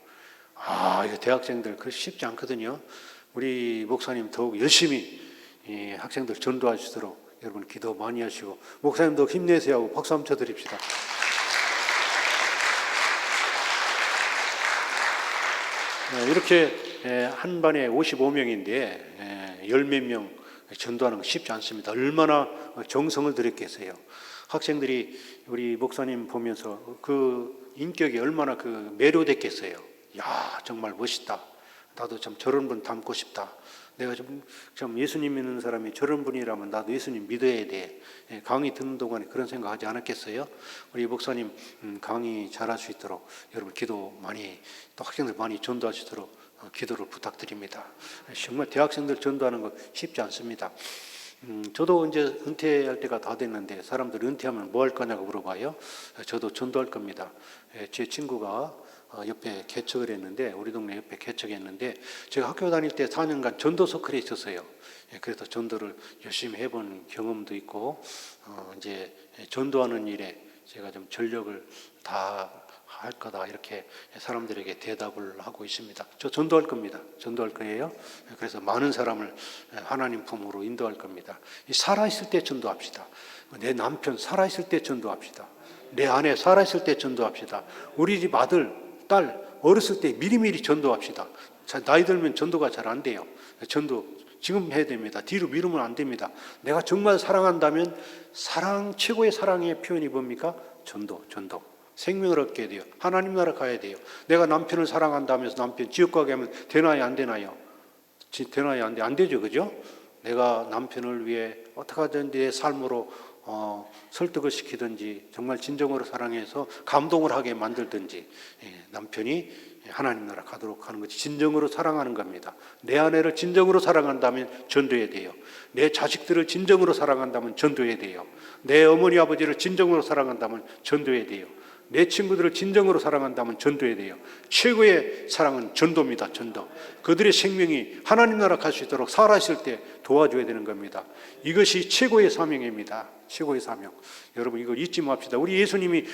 이거 대학생들 그 쉽지 않거든요. 우리 목사님 더욱 열심히 학생들 전도하시도록 여러분 기도 많이 하시고, 목사님도 힘내세요 하고 박수 한번 쳐드립시다. 이렇게 한 반에 55명인데 열 몇 명 전도하는 거 쉽지 않습니다. 얼마나 정성을 들였겠어요. 학생들이 우리 목사님 보면서 그 인격이 얼마나 매료됐겠어요. 야, 정말 멋있다. 나도 참 저런 분 닮고 싶다. 내가 좀 예수님 믿는 사람이 저런 분이라면 나도 예수님 믿어야 돼. 강의 듣는 동안에 그런 생각하지 않았겠어요? 우리 목사님 강의 잘할 수 있도록 여러분 기도 많이, 또 학생들 많이 전도하시도록 기도를 부탁드립니다. 정말 대학생들 전도하는 거 쉽지 않습니다. 저도 이제 은퇴할 때가 다 됐는데 사람들 은퇴하면 뭐 할 거냐고 물어봐요. 저도 전도할 겁니다. 제 친구가 옆에 개척을 했는데, 우리 동네 옆에 개척했는데, 제가 학교 다닐 때 4년간 전도 서클에 있었어요. 그래서 전도를 열심히 해본 경험도 있고, 이제 전도하는 일에 제가 좀 전력을 다 할 거다, 이렇게 사람들에게 대답을 하고 있습니다. 저 전도할 겁니다. 전도할 거예요. 그래서 많은 사람을 하나님 품으로 인도할 겁니다. 살아있을 때 전도합시다. 내 남편 살아있을 때 전도합시다. 내 아내 살아있을 때 전도합시다. 우리 집 아들, 딸 어렸을 때 미리미리 전도합시다. 나이 들면 전도가 잘 안 돼요. 전도 지금 해야 됩니다. 뒤로 미루면 안 됩니다. 내가 정말 사랑한다면, 최고의 사랑의 표현이 뭡니까? 전도. 생명을 얻게 돼요. 하나님 나라 가야 돼요. 내가 남편을 사랑한다면서 남편 지옥 가게 하면 되나요, 안 되나요? 되나요, 안 돼? 안 되죠, 그죠? 내가 남편을 위해 어떻게 하든지 내 삶으로 설득을 시키든지, 정말 진정으로 사랑해서 감동을 하게 만들든지, 남편이 하나님 나라 가도록 하는 것이 진정으로 사랑하는 겁니다. 내 아내를 진정으로 사랑한다면 전도해야 돼요. 내 자식들을 진정으로 사랑한다면 전도해야 돼요. 내 어머니 아버지를 진정으로 사랑한다면 전도해야 돼요. 내 친구들을 진정으로 사랑한다면 전도해야 돼요. 최고의 사랑은 전도입니다. 전도. 그들의 생명이 하나님 나라 갈 수 있도록 살아있을 때 도와줘야 되는 겁니다. 이것이 최고의 사명입니다. 최고의 사명. 여러분 이걸 잊지 맙시다. 우리 예수님이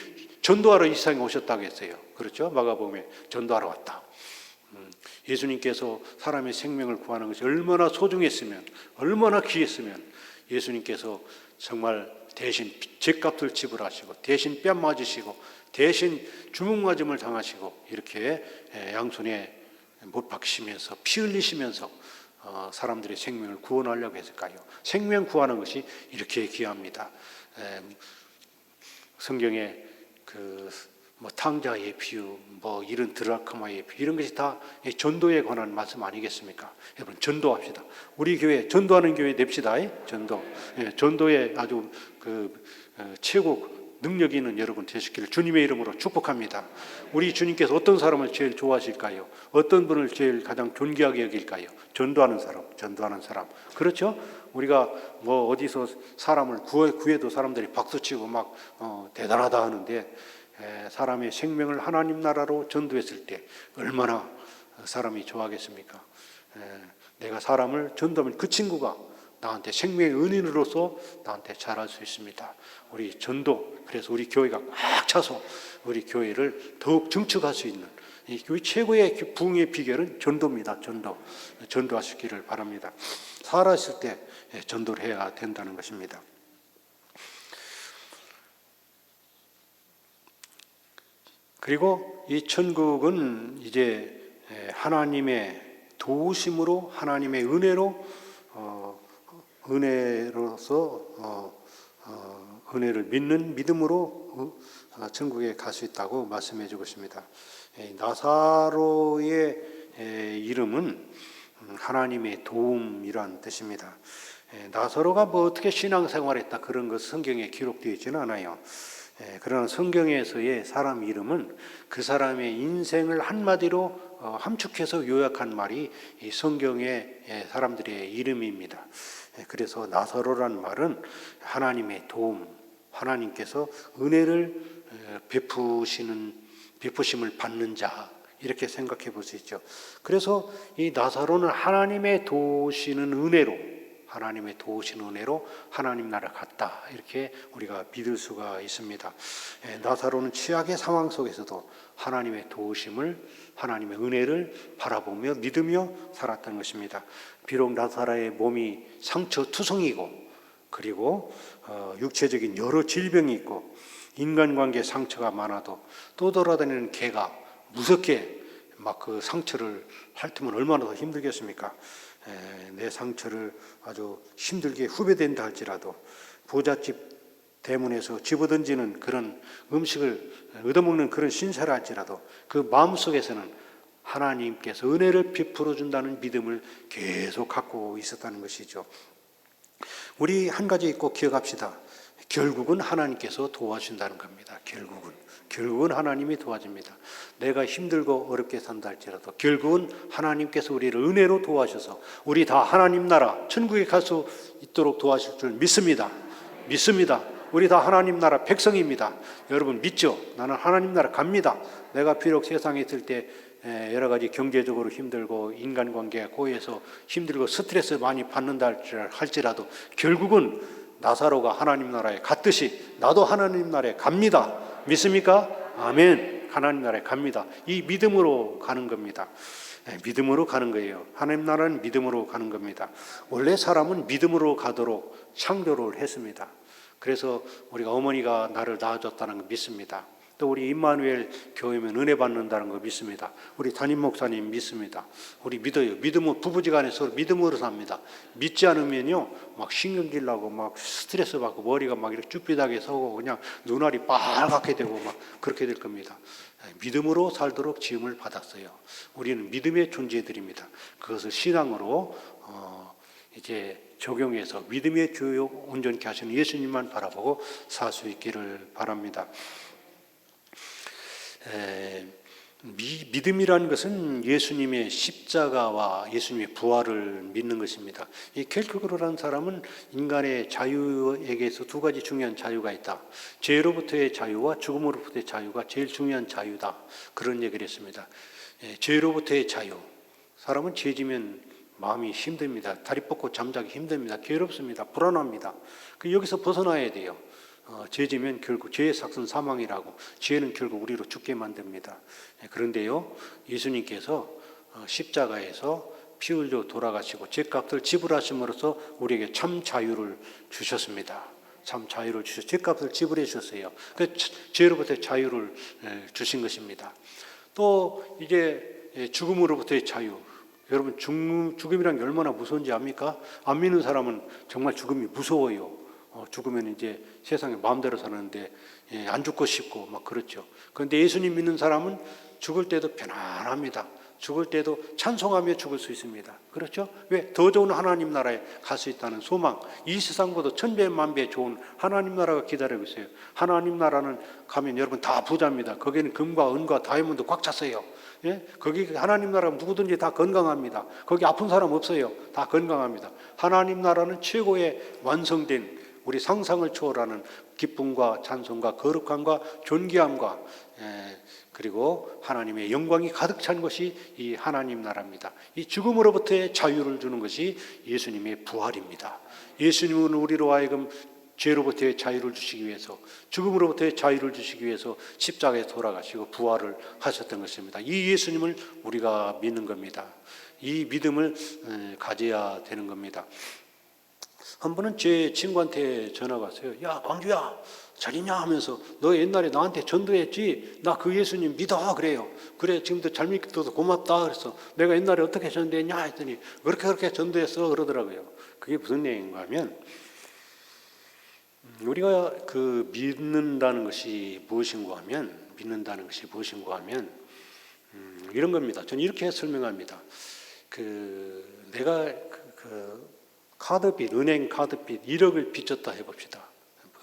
전도하러 이 세상에 오셨다고 했어요. 그렇죠? 마가복음에 전도하러 왔다. 예수님께서 사람의 생명을 구하는 것이 얼마나 소중했으면, 얼마나 귀했으면 예수님께서 정말 대신 죗값을 지불하시고, 대신 뺨 맞으시고, 대신 주먹 맞음을 당하시고, 이렇게 양손에 못 박히시면서 피 흘리시면서 사람들의 생명을 구원하려고 했을까요? 생명 구하는 것이 이렇게 귀합니다. 성경에 탕자의 비유, 이런 드라크마의 비유, 이런 것이 다 전도에 관한 말씀 아니겠습니까? 여러분 전도합시다. 우리 교회 전도하는 교회 됩시다. 전도. 전도에 아주 최고 능력 있는 여러분 되시기를 주님의 이름으로 축복합니다. 우리 주님께서 어떤 사람을 제일 좋아하실까요? 어떤 분을 제일 가장 존귀하게 여길까요? 전도하는 사람. 그렇죠? 우리가 어디서 사람을 구해도 사람들이 박수치고 막 대단하다 하는데, 사람의 생명을 하나님 나라로 전도했을 때 얼마나 사람이 좋아하겠습니까? 내가 사람을 전도하면 그 친구가 나한테 생명의 은인으로서 나한테 잘할 수 있습니다. 우리 전도, 그래서 우리 교회가 꽉 차서 우리 교회를 더욱 증축할 수 있는 이 교회 최고의 부흥의 비결은 전도입니다. 전도하시기를 바랍니다. 살아있을 때 전도를 해야 된다는 것입니다. 그리고 이 천국은 이제 하나님의 도우심으로, 하나님의 은혜로서 은혜를 믿는 믿음으로 천국에 갈 수 있다고 말씀해 주고 있습니다. 나사로의 이름은 하나님의 도움이란 뜻입니다. 나사로가 어떻게 신앙생활했다 그런 것 성경에 기록되어 있지는 않아요. 그러나 성경에서의 사람 이름은 그 사람의 인생을 한마디로 함축해서 요약한 말이 이 성경의 사람들의 이름입니다. 그래서 나사로라는 말은 하나님의 도움, 하나님께서 은혜를 베푸심을 받는 자, 이렇게 생각해 볼 수 있죠. 그래서 이 나사로는 하나님의 도우시는 은혜로 하나님 나라 갔다, 이렇게 우리가 믿을 수가 있습니다. 나사로는 최악의 상황 속에서도 하나님의 도우심을, 하나님의 은혜를 바라보며 믿으며 살았던 것입니다. 비록 나사로의 몸이 상처투성이고, 그리고 육체적인 여러 질병이 있고 인간관계 상처가 많아도 떠돌아다니는 개가 무섭게 막 그 상처를 핥으면 얼마나 더 힘들겠습니까? 내 상처를 아주 힘들게 후배된다 할지라도 부잣집 대문에서 집어던지는 그런 음식을 얻어먹는 그런 신세라 할지라도 그 마음속에서는 하나님께서 은혜를 베풀어 준다는 믿음을 계속 갖고 있었다는 것이죠. 우리 한 가지 꼭 기억합시다. 결국은 하나님께서 도와준다는 겁니다. 결국은 하나님이 도와줍니다. 내가 힘들고 어렵게 산다 할지라도 결국은 하나님께서 우리를 은혜로 도와주셔서 우리 다 하나님 나라 천국에 갈 수 있도록 도와줄 줄 믿습니다. 우리 다 하나님 나라 백성입니다. 여러분 믿죠? 나는 하나님 나라 갑니다. 내가 비록 세상에 있을 때 여러 가지 경제적으로 힘들고 인간관계가 고해서 힘들고 스트레스 많이 받는다 할지라도 결국은 나사로가 하나님 나라에 갔듯이 나도 하나님 나라에 갑니다. 믿습니까? 아멘. 하나님 나라에 갑니다. 이 믿음으로 가는 겁니다. 믿음으로 가는 거예요. 하나님 나라는 믿음으로 가는 겁니다. 원래 사람은 믿음으로 가도록 창조를 했습니다. 그래서 우리가 어머니가 나를 낳아줬다는 거 믿습니다. 또 우리 임마누엘 교회면 은혜 받는다는 거 믿습니다. 우리 담임 목사님 믿습니다. 우리 믿어요. 믿음은 부부지간에 서로 믿음으로 삽니다. 믿지 않으면요, 막 신경질 나고 막 스트레스 받고 머리가 막 이렇게 쭈삣하게 서고 그냥 눈알이 빨갛게 되고 막 그렇게 될 겁니다. 믿음으로 살도록 지음을 받았어요. 우리는 믿음의 존재들입니다. 그것을 신앙으로 이제 적용해서 믿음의 교육 온전케 하시는 예수님만 바라보고 살 수 있기를 바랍니다. 믿음이라는 것은 예수님의 십자가와 예수님의 부활을 믿는 것입니다. 이 켈크그로라는 사람은 인간의 자유에게서 두 가지 중요한 자유가 있다. 죄로부터의 자유와 죽음으로부터의 자유가 제일 중요한 자유다. 그런 얘기를 했습니다. 죄로부터의 자유. 사람은 죄지면 마음이 힘듭니다. 다리 뻗고 잠자기 힘듭니다. 괴롭습니다. 불안합니다. 여기서 벗어나야 돼요. 죄지면 결국 죄의 삭은 사망이라고, 죄는 결국 우리로 죽게 만듭니다. 그런데요, 예수님께서 십자가에서 피 흘려 돌아가시고 죄값을 지불하심으로써 우리에게 참 자유를 주셨습니다. 참 자유를 주셔서 죄값을 지불해 주셨어요. 그 죄로부터의 자유를 주신 것입니다. 또 이제 죽음으로부터의 자유. 여러분 죽음이란 게 얼마나 무서운지 압니까? 안 믿는 사람은 정말 죽음이 무서워요. 죽으면 이제 세상에 마음대로 사는데 안 죽고 싶고 막 그렇죠. 그런데 예수님 믿는 사람은 죽을 때도 편안합니다. 죽을 때도 찬송하며 죽을 수 있습니다. 그렇죠? 왜? 더 좋은 하나님 나라에 갈 수 있다는 소망. 이 세상보다 천배 만배 좋은 하나님 나라가 기다리고 있어요. 하나님 나라는 가면 여러분 다 부자입니다. 거기는 금과 은과 다이아몬드 꽉 찼어요. 예? 거기 하나님 나라는 누구든지 다 건강합니다. 거기 아픈 사람 없어요. 다 건강합니다. 하나님 나라는 최고의 완성된 우리 상상을 초월하는 기쁨과 찬송과 거룩함과 존귀함과 그리고 하나님의 영광이 가득 찬 것이 이 하나님 나라입니다. 이 죽음으로부터의 자유를 주는 것이 예수님의 부활입니다. 예수님은 우리로 하여금 죄로부터의 자유를 주시기 위해서, 죽음으로부터의 자유를 주시기 위해서 십자가에 돌아가시고 부활을 하셨던 것입니다. 이 예수님을 우리가 믿는 겁니다. 이 믿음을 가져야 되는 겁니다. 한 번은 제 친구한테 전화가 왔어요. 야, 광주야, 잘 있냐 하면서 너 옛날에 나한테 전도했지? 나 그 예수님 믿어. 그래요. 그래, 지금도 잘 믿어서 고맙다. 그래서 내가 옛날에 어떻게 전도했냐 했더니 그렇게 전도했어 그러더라고요. 그게 무슨 얘기인가 하면 우리가 그 믿는다는 것이 무엇인가 하면 이런 겁니다. 저는 이렇게 설명합니다. 내가 카드빚, 은행 카드빚 1억을 빚졌다 해봅시다.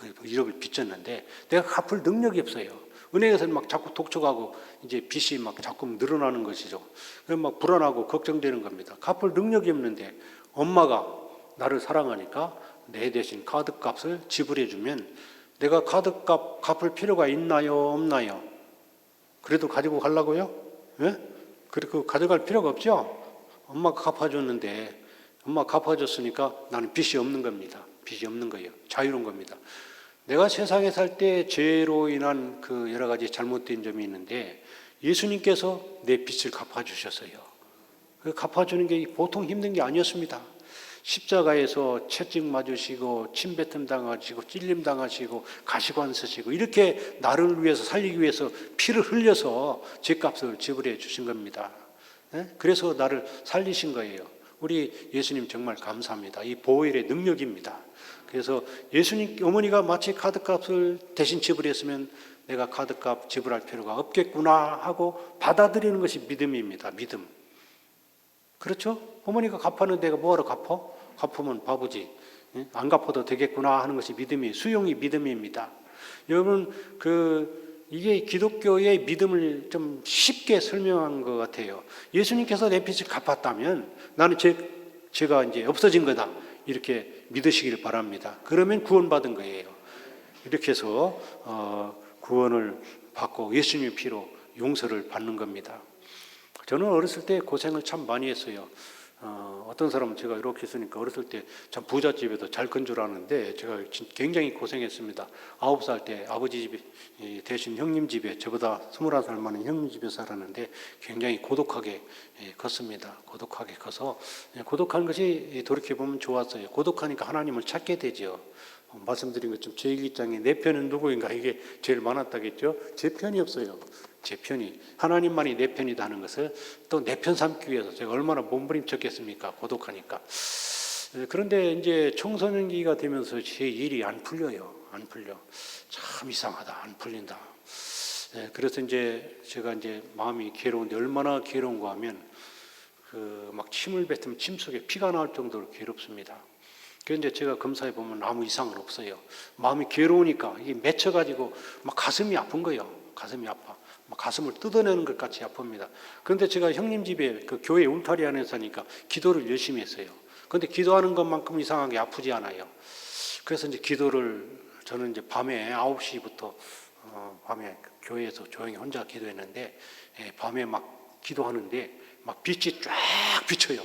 1억을 빚졌는데 내가 갚을 능력이 없어요. 은행에서는 막 자꾸 독촉하고 이제 빚이 막 자꾸 늘어나는 것이죠. 그래서 막 불안하고 걱정되는 겁니다. 갚을 능력이 없는데 엄마가 나를 사랑하니까 내 대신 카드값을 지불해주면 내가 카드값 갚을 필요가 있나요, 없나요? 그래도 가지고 가려고요? 예? 그리고 가져갈 필요가 없죠? 엄마가 갚아줬는데 엄마가 갚아줬으니까 나는 빚이 없는 겁니다. 빚이 없는 거예요. 자유로운 겁니다. 내가 세상에 살 때 죄로 인한 그 여러 가지 잘못된 점이 있는데 예수님께서 내 빚을 갚아주셨어요. 그 갚아주는 게 보통 힘든 게 아니었습니다. 십자가에서 채찍 맞으시고 침뱉음 당하시고 찔림 당하시고 가시관 쓰시고 이렇게 나를 위해서 살리기 위해서 피를 흘려서 죄값을 지불해 주신 겁니다. 그래서 나를 살리신 거예요. 우리 예수님 정말 감사합니다. 이 보혈의 능력입니다. 그래서 예수님 어머니가 마치 카드값을 대신 지불했으면 내가 카드값 지불할 필요가 없겠구나 하고 받아들이는 것이 믿음입니다. 믿음. 그렇죠? 어머니가 갚았는데 내가 뭐하러 갚아? 갚으면 바보지. 안 갚아도 되겠구나 하는 것이 믿음이, 수용이 믿음입니다. 여러분, 이게 기독교의 믿음을 좀 쉽게 설명한 것 같아요. 예수님께서 내 빚을 갚았다면 나는 죄가 이제 없어진 거다. 이렇게 믿으시길 바랍니다. 그러면 구원받은 거예요. 이렇게 해서 구원을 받고 예수님의 피로 용서를 받는 겁니다. 저는 어렸을 때 고생을 참 많이 했어요. 어떤 사람은 제가 이렇게 있으니까 어렸을 때 참 부잣집에도 잘 큰 줄 아는데 제가 굉장히 고생했습니다. 9살 때 아버지 집에 대신 형님 집에 저보다 21살 많은 형님 집에 살았는데 굉장히 고독하게 컸습니다. 고독하게 커서 고독한 것이 돌이켜보면 좋았어요. 고독하니까 하나님을 찾게 되죠. 말씀드린 것처럼 제1기장에 내 편은 누구인가 이게 제일 많았다겠죠. 제 편이 없어요. 제 편이 하나님만이 내 편이다 하는 것을 또 내 편 삼기 위해서 제가 얼마나 몸부림쳤겠습니까? 고독하니까. 그런데 이제 청소년기가 되면서 제 일이 안 풀려요. 안 풀려. 참 이상하다. 안 풀린다. 그래서 이제 제가 이제 마음이 괴로운데 얼마나 괴로운가 하면 막 침을 뱉으면 침 속에 피가 나올 정도로 괴롭습니다. 그런데 제가 검사해 보면 아무 이상은 없어요. 마음이 괴로우니까 이게 맺혀가지고 막 가슴이 아픈 거예요. 가슴이 아파. 막 가슴을 뜯어내는 것 같이 아픕니다. 그런데 제가 형님 집에 그 교회 울타리 안에 사니까 기도를 열심히 했어요. 그런데 기도하는 것만큼 이상하게 아프지 않아요. 그래서 이제 기도를 저는 이제 밤에 9시부터 밤에 교회에서 조용히 혼자 기도했는데 밤에 막 기도하는데 막 빛이 쫙 비쳐요.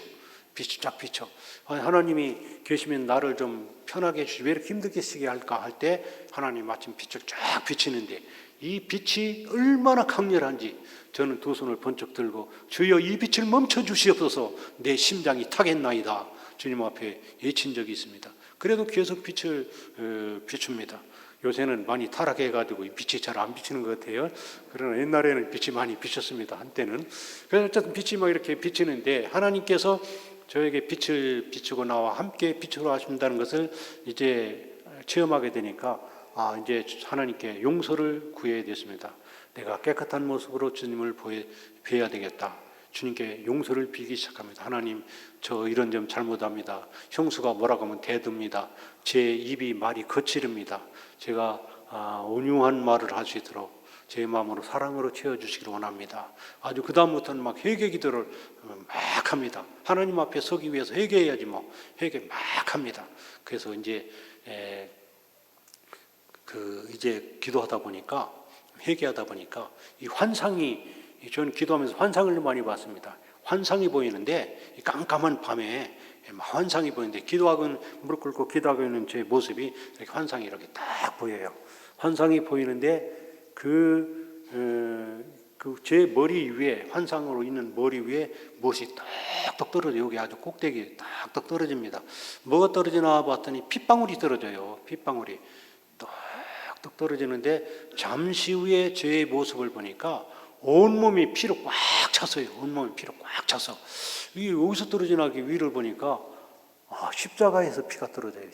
빛이 쫙 비쳐. 하나님이 계시면 나를 좀 편하게 해주시 왜 이렇게 힘들게 쓰게 할까 할 때 하나님 마침 빛을 쫙 비치는데 이 빛이 얼마나 강렬한지 저는 두 손을 번쩍 들고 주여 이 빛을 멈춰 주시옵소서 내 심장이 타겠나이다 주님 앞에 외친 적이 있습니다. 그래도 계속 빛을 비춥니다. 요새는 많이 타락해가지고 빛이 잘 안 비치는 것 같아요. 그러나 옛날에는 빛이 많이 비쳤습니다. 한때는. 그래서 어쨌든 빛이 막 이렇게 비치는데 하나님께서 저에게 빛을 비추고 나와 함께 비추러 하신다는 것을 이제 체험하게 되니까 이제 하나님께 용서를 구해야 됐습니다. 내가 깨끗한 모습으로 주님을 뵈야 되겠다. 주님께 용서를 빌기 시작합니다. 하나님, 저 이런 점 잘못합니다. 형수가 뭐라고 하면 대듭니다. 제 입이 말이 거칠습니다. 제가 온유한 말을 할 수 있도록 제 마음으로 사랑으로 채워주시기를 원합니다. 아주 그 다음부터는 막 회개 기도를 막 합니다. 하나님 앞에 서기 위해서 회개해야지 뭐 회개 막 합니다. 그래서 이제 이제 기도하다 보니까 회개하다 보니까 이 환상이 저는 기도하면서 환상을 많이 봤습니다. 환상이 보이는데 깜깜한 밤에 환상이 보이는데 기도하고 무릎 꿇고 기도하고 있는 제 모습이 이렇게 환상이 이렇게 딱 보여요. 환상이 보이는데 제 머리 위에 환상으로 있는 머리 위에 무엇이 딱 떨어져 여기 아주 꼭대기에 딱 떨어집니다. 뭐가 떨어지나 봤더니 핏방울이 떨어져요. 핏방울이 딱 떨어지는데 잠시 후에 제 모습을 보니까 온몸이 피로 꽉 찼어요. 온몸이 피로 꽉 차서 이게 여기서 떨어지나 위를 보니까 십자가에서 피가 떨어져요.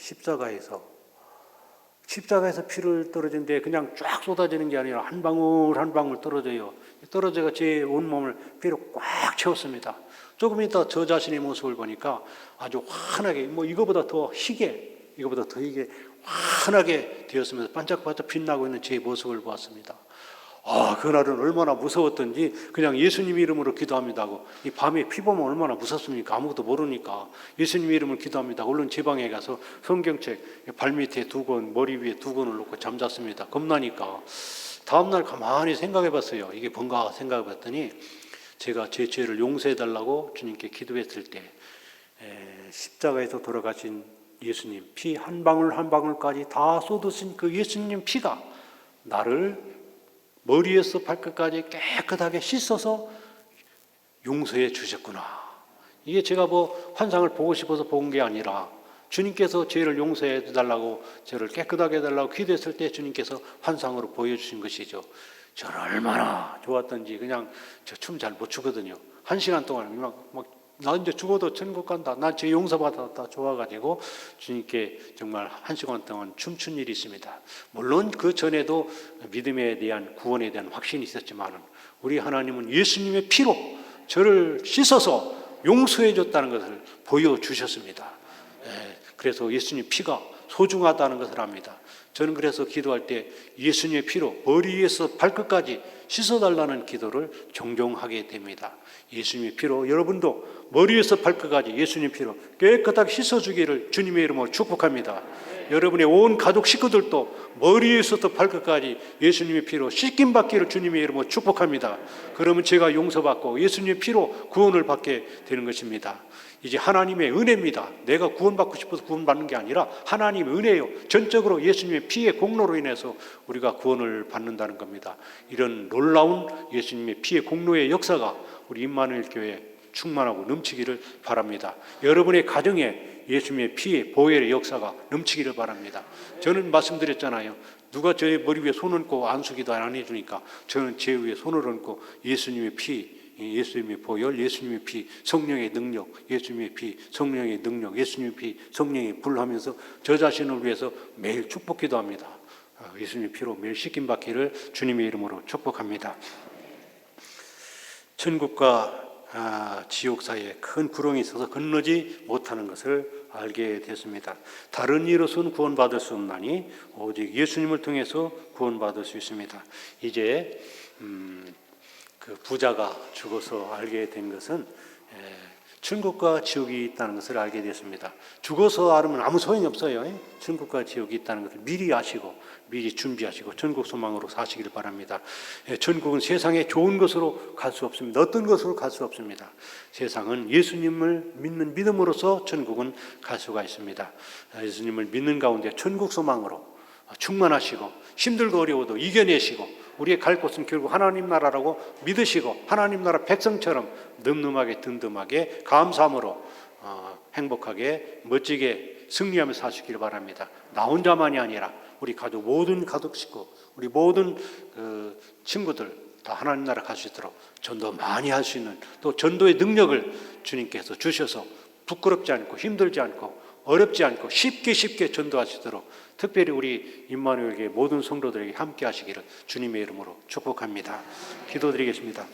십자가에서 피를 떨어지는데 그냥 쫙 쏟아지는 게 아니라 한 방울 한 방울 떨어져요. 떨어져가 제 온몸을 피로 꽉 채웠습니다. 조금 있다 저 자신의 모습을 보니까 아주 환하게 이거보다 더 희게 이거보다 더 이게 환하게 되었으면서 반짝반짝 빛나고 있는 제 모습을 보았습니다. 그날은 얼마나 무서웠던지 그냥 예수님 이름으로 기도합니다 하고, 이 밤에 피 보면 얼마나 무섭습니까? 아무것도 모르니까 예수님 이름을 기도합니다. 얼른 제 방에 가서 성경책 발밑에 2권, 머리 위에 2권을 놓고 잠잤습니다. 겁나니까. 다음날 가만히 생각해 봤어요. 이게 뭔가 생각해 봤더니 제가 제 죄를 용서해 달라고 주님께 기도했을 때 십자가에서 돌아가신 예수님 피 한 방울 한 방울까지 다 쏟으신 그 예수님 피가 나를 머리에서 발끝까지 깨끗하게 씻어서 용서해 주셨구나. 이게 제가 뭐 환상을 보고 싶어서 본 게 아니라 주님께서 죄를 용서해 달라고, 죄를 깨끗하게 해달라고 기도했을 때 주님께서 환상으로 보여주신 것이죠. 저는 얼마나 좋았던지. 그냥 저 춤 잘 못 추거든요. 1시간 동안 나 이제 죽어도 천국 간다, 나 죄 용서받았다 좋아가지고 주님께 정말 1시간 동안 춤춘 일이 있습니다. 물론 그 전에도 믿음에 대한, 구원에 대한 확신이 있었지만 우리 하나님은 예수님의 피로 저를 씻어서 용서해 줬다는 것을 보여주셨습니다. 그래서 예수님 피가 소중하다는 것을 압니다. 저는 그래서 기도할 때 예수님의 피로 머리에서 발끝까지 씻어달라는 기도를 종종 하게 됩니다. 예수님의 피로 여러분도 머리에서 발끝까지 예수님 피로 깨끗하게 씻어주기를 주님의 이름으로 축복합니다. 여러분의 온 가족 식구들도 머리에서부터 발끝까지 예수님의 피로 씻김받기를 주님의 이름으로 축복합니다. 그러면 제가 용서받고 예수님의 피로 구원을 받게 되는 것입니다. 이제 하나님의 은혜입니다. 내가 구원받고 싶어서 구원받는 게 아니라 하나님의 은혜예요. 전적으로 예수님의 피의 공로로 인해서 우리가 구원을 받는다는 겁니다. 이런 놀라운 예수님의 피의 공로의 역사가 우리 임마누엘 교회에 충만하고 넘치기를 바랍니다. 여러분의 가정에 예수님의 피의 보혈의 역사가 넘치기를 바랍니다. 저는 말씀드렸잖아요. 누가 제 머리 위에 손 얹고 안수기도 안 해주니까 저는 제 위에 손을 얹고 예수님의 피, 예수님의 보혈, 예수님의 피, 성령의 능력, 예수님의 피, 성령의 능력, 예수님의 피, 성령의 불 하면서 저 자신을 위해서 매일 축복 기도합니다. 예수님의 피로 매일 씻김받기를 주님의 이름으로 축복합니다. 천국과 지옥 사이에 큰 구렁이 있어서 건너지 못하는 것을 알게 됐습니다. 다른 이로서는 구원받을 수 없나니 오직 예수님을 통해서 구원받을 수 있습니다. 이제 그 부자가 죽어서 알게 된 것은 천국과 지옥이 있다는 것을 알게 됐습니다. 죽어서 알면 아무 소용이 없어요. 천국과 지옥이 있다는 것을 미리 아시고 미리 준비하시고 천국 소망으로 사시기를 바랍니다. 천국은 세상에 좋은 것으로 갈 수 없습니다. 어떤 것으로 갈 수 없습니다. 세상은 예수님을 믿는 믿음으로써 천국은 갈 수가 있습니다. 예수님을 믿는 가운데 천국 소망으로 충만하시고 힘들고 어려워도 이겨내시고 우리의 갈 곳은 결국 하나님 나라라고 믿으시고 하나님 나라 백성처럼 늠름하게 든든하게 감사함으로 행복하게 멋지게 승리하며 사시기를 바랍니다. 나 혼자만이 아니라 우리 가족 모든 가족 식구, 우리 모든 친구들 다 하나님 나라 갈 수 있도록 전도 많이 할 수 있는 또 전도의 능력을 주님께서 주셔서 부끄럽지 않고 힘들지 않고 어렵지 않고 쉽게 전도하시도록 특별히 우리 임마누엘교회 모든 성도들에게 함께 하시기를 주님의 이름으로 축복합니다. 기도드리겠습니다.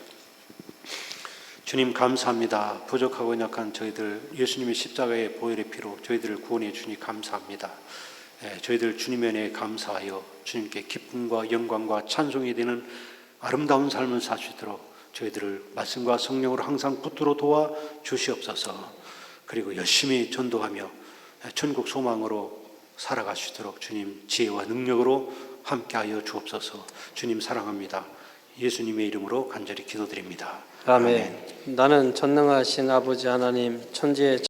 주님 감사합니다. 부족하고 연약한 저희들 예수님의 십자가의 보혈의 피로 저희들을 구원해 주니 감사합니다. 저희들 주님의 은혜에 감사하여 주님께 기쁨과 영광과 찬송이 되는 아름다운 삶을 살 수 있도록 저희들을 말씀과 성령으로 항상 붙들어 도와 주시옵소서. 그리고 열심히 전도하며 천국 소망으로 살아갈 수 있도록 주님 지혜와 능력으로 함께하여 주옵소서. 주님 사랑합니다. 예수님의 이름으로 간절히 기도드립니다. 아멘. 나는 전능하신 아버지 하나님, 천지의